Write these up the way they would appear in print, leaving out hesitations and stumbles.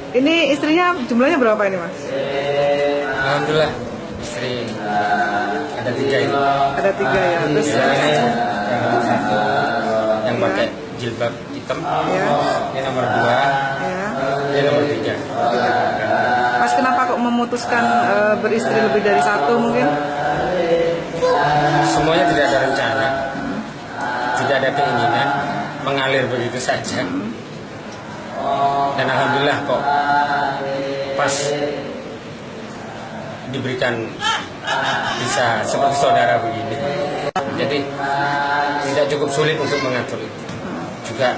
Ini istrinya jumlahnya berapa ini, Mas? Alhamdulillah, istri ada 3 ini. Ada 3 ya. Terus Ini nomor 1 yang pakai jilbab hitam. ya, Ini nomor 2. ya. Ini nomor 3. Mas kenapa kok memutuskan beristri lebih dari 1 mungkin? Semuanya tidak ada rencana, tidak ada keinginan, mengalir begitu saja. Dan alhamdulillah kok pas diberikan bisa seperti saudara begini. Jadi tidak cukup sulit untuk mengatur itu. Juga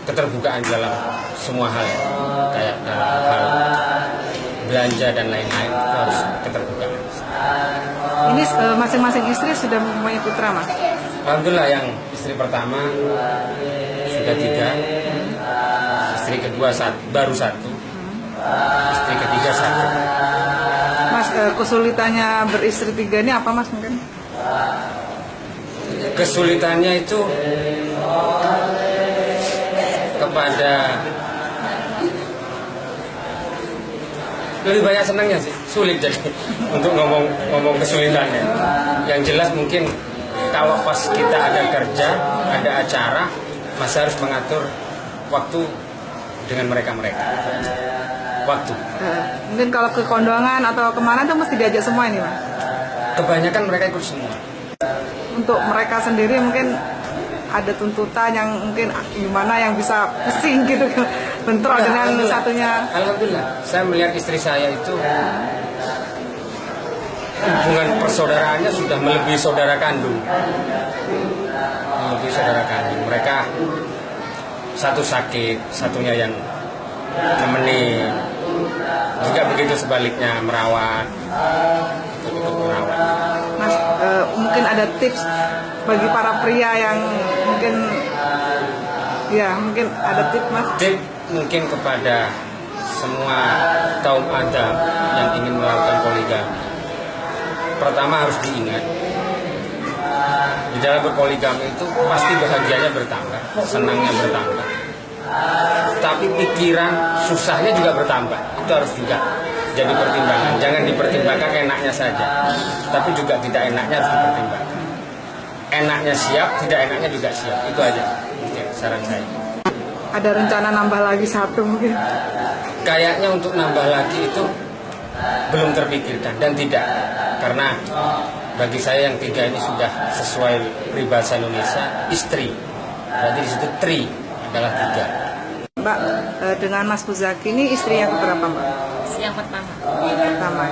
keterbukaan dalam semua hal, kayak dalam hal belanja dan lain-lain itu harus keterbukaan. Ini masing-masing istri sudah mempunyai putra, Mas? Alhamdulillah yang istri pertama sudah 3, istri kedua baru 1, istri ketiga 1. Mas, kesulitannya beristri 3 ini apa, Mas, mungkin? Kesulitannya itu kepada lebih banyak senangnya sih, sulit jadi untuk ngomong kesulitannya. Yang jelas mungkin kalau pas kita ada kerja, ada acara, masih harus mengatur waktu dengan mereka. Waktu. Mungkin kalau ke kondangan atau kemana tuh mesti diajak semua ini, Mas? Kebanyakan mereka ikut semua. Untuk mereka sendiri mungkin ada tuntutan yang mungkin gimana yang bisa pusing gitu, bentrok dengan satunya. Alhamdulillah, saya melihat istri saya itu hubungan persaudaraannya sudah melebihi saudara kandung. Mereka satu sakit, satunya yang nemenin. Juga begitu sebaliknya merawat. Mas, mungkin ada tips bagi para pria yang mungkin ada tips, Mas? Tip mungkin kepada semua kaum Adam yang ingin melakukan poligami. Pertama harus diingat, di dalam berpoligami itu pasti bahagianya bertambah, senangnya bertambah. Tapi pikiran susahnya juga bertambah. Itu harus juga jadi pertimbangan. Jangan dipertimbangkan enaknya saja, tapi juga tidak enaknya harus dipertimbangkan. Enaknya siap, tidak enaknya juga siap. Itu aja saran saya. Ada rencana nambah lagi 1 mungkin? Kayaknya untuk nambah lagi itu belum terpikirkan dan tidak. Karena bagi saya yang 3 ini sudah sesuai peribahasa Indonesia, istri. Berarti di situ tri adalah 3. Mbak, dengan Mas Muzaki ini istri yang keberapa, Mbak? Yang pertama. Pertama.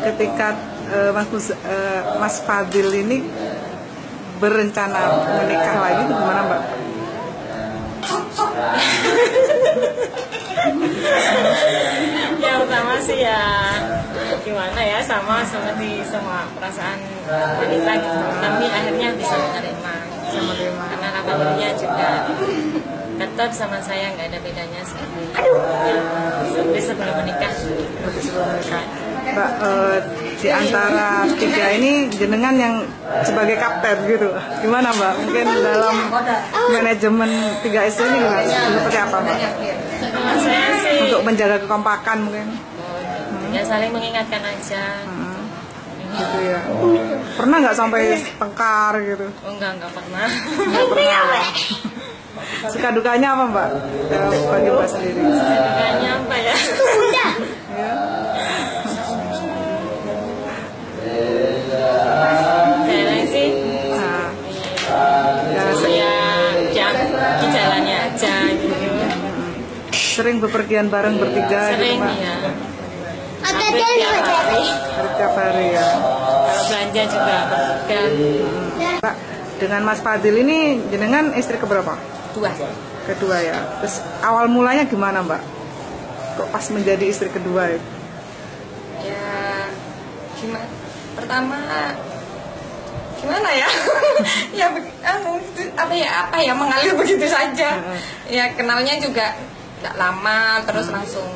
Ketika Mas Fadil ini berencana menikah lagi, itu gimana, Mbak? Yang pertama sih ya gimana ya, sama seperti semua perasaan wanita gitu. Tapi akhirnya bisa menerima. Karena alhamdulillah juga tetap sama saya nggak ada bedanya seperti sebelum menikah. Mbak, di antara 3 ini jenengan yang sebagai kapten gitu, gimana, Mbak? Mungkin dalam manajemen 3 istri ini gimana? Seperti apa, Mbak? Saya sih Untuk menjaga kekompakan mungkin? ya saling mengingatkan aja. Gitu ya. Pernah nggak sampai tengkar gitu? Oh, enggak pernah. Nggak pernah. Suka dukanya apa, Mbak? Bagi Mbak sendiri? Dukanya apa ya? Ya. Kayaknya sih Nah, ya di jalannya aja gitu. sering bepergian bareng bertiga gitu, Sering Mbak? ya. Hampir tiap hari. Tiap hari ya. Kalau belanja juga bertiga. Mbak, dengan Mas Fadil ini jenengan istri keberapa? 2. Kedua ya. Terus awal mulanya gimana, Mbak? Kok pas menjadi istri kedua itu? Ya gimana? Pertama gimana ya? Ya apa ya mengalir begitu saja. Ya kenalnya juga tidak lama, terus langsung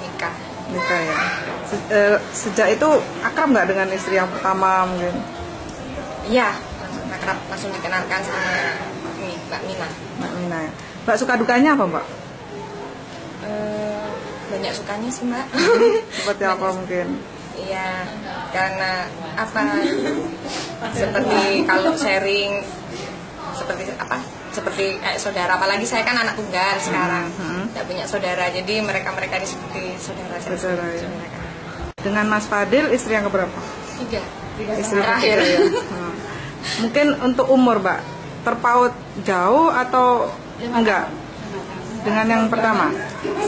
nikah. Nikah ya. Sejak itu akrab nggak dengan istri yang pertama mungkin? Iya, akrab, langsung dikenalkan sama Mbak Mina. Mbak Mina ya. Mbak suka dukanya apa, Mbak? banyak sukanya sih Mbak. Seperti apa mungkin? Iya, karena apa? Seperti kalau sharing, seperti kayak saudara. Apalagi saya kan anak tunggal sekarang, tidak punya saudara. Jadi mereka ini seperti saudara. Saudara, ya. Dengan Mas Fadil istri yang keberapa? 3. Istri Terakhir. ketiga, ya. Mungkin untuk umur, Mbak, terpaut jauh atau enggak? Dengan yang pertama?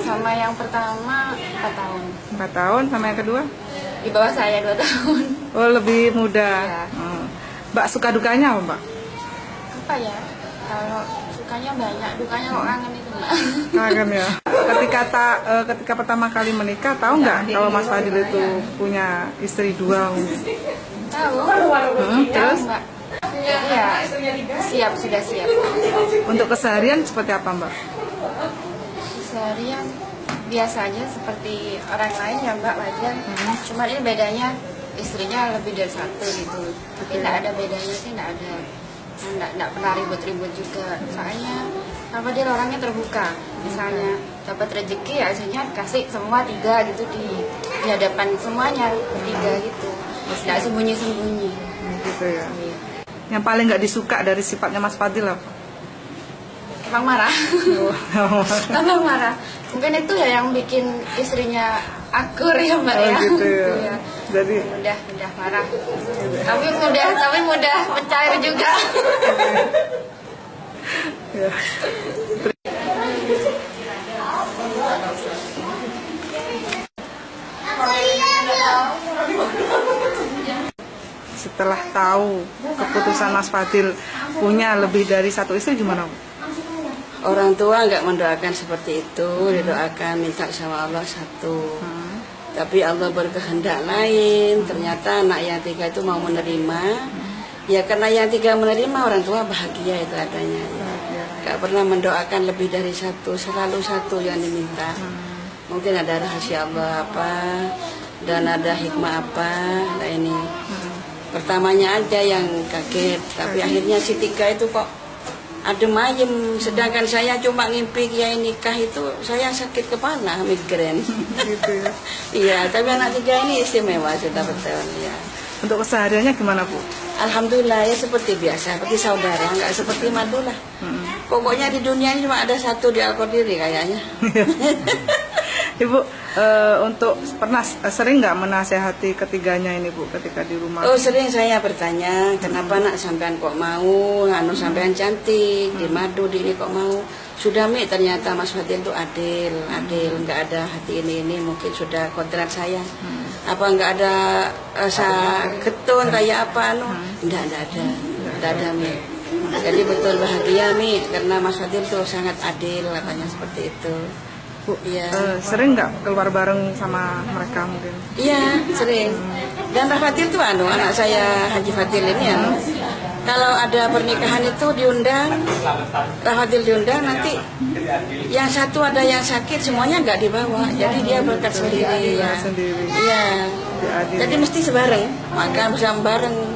Sama yang pertama 4 tahun. 4 tahun, sama yang kedua? Di bawah saya 2 tahun. Oh, lebih muda. Ya. Mbak, suka dukanya apa, Mbak? Apa ya? Kalau sukanya banyak, dukanya kok kangen itu Mbak. Kangen ya. Ketika pertama kali menikah, tahu nggak kalau Mas Fadil itu punya istri 2? Tahu. Terus? Mbak. Ya, sudah siap. Untuk keseharian seperti apa, Mbak? Seharian biasa aja seperti orang lain ya Mbak, wajar. Cuma ini bedanya istrinya lebih dari 1 gitu. Tapi tidak ada bedanya sih, tidak ada. Tidak pernah ribut-ribut juga. Soalnya apa, dia orangnya terbuka. Misalnya dapat rezeki ya hasilnya kasih semua 3 gitu di hadapan semuanya 3 gitu. Tidak sembunyi-sembunyi. Gitu ya. Iya. Yang paling nggak disuka dari sifatnya Mas Fadil apa? Abang marah. Abang marah. Mungkin itu ya yang bikin istrinya akur ya Mbak ya. Gitu ya. Gitu ya. Jadi Mudah marah. Tapi mudah mencair juga. ya. Setelah tahu keputusan Mas Fadil punya lebih dari 1 istri, gimana, Bu? Orang tua nggak mendoakan seperti itu, didoakan minta sama Allah 1. Tapi Allah berkehendak lain. Ternyata anak yang 3 itu mau menerima. Ya karena yang 3 menerima, orang tua bahagia itu adanya. Nggak pernah mendoakan lebih dari 1, selalu 1 yang diminta. Mungkin ada rahasia Allah apa, dan ada hikmah apa. Nah ini pertamanya aja yang kaget, tapi akhirnya si 3 itu kok adem ayem, sedangkan saya cuma ngimpi kiai nikah itu saya sakit kepala, migrain. Gitu ya. Iya, tapi anak 3 ini istimewa sudah betul ya. Untuk kesehariannya gimana, Bu? Alhamdulillah ya seperti biasa, seperti saudara, nggak seperti madu lah. Pokoknya di dunia ini cuma ada 1 di Al-Qadiri kayaknya. Ibu, untuk pernah sering nggak menasehati ketiganya ini, Bu, ketika di rumah? Oh sering saya bertanya, kenapa nak sampean kok mau, sampean cantik, di madu di ini kok mau. Sudah Mi, ternyata Mas Fadil itu adil, nggak ada hati ini mungkin sudah kodrat saya. Apa nggak ada rasa ketun kayak apa, nggak ada Mi. Jadi betul bahagia Mi, karena Mas Fadil itu sangat adil, katanya seperti itu. Bu, Iya. Sering nggak keluar bareng sama mereka mungkin? Iya, sering. Dan Pak Fatil tuh anak saya Haji Fatil ini kalau ada pernikahan itu diundang, Pak Fatil diundang, nanti yang 1 ada yang sakit semuanya nggak dibawa, jadi dia berangkat sendiri ya. Sendiri. Iya. Diadil. Jadi mesti sebareng, makan bersama bareng.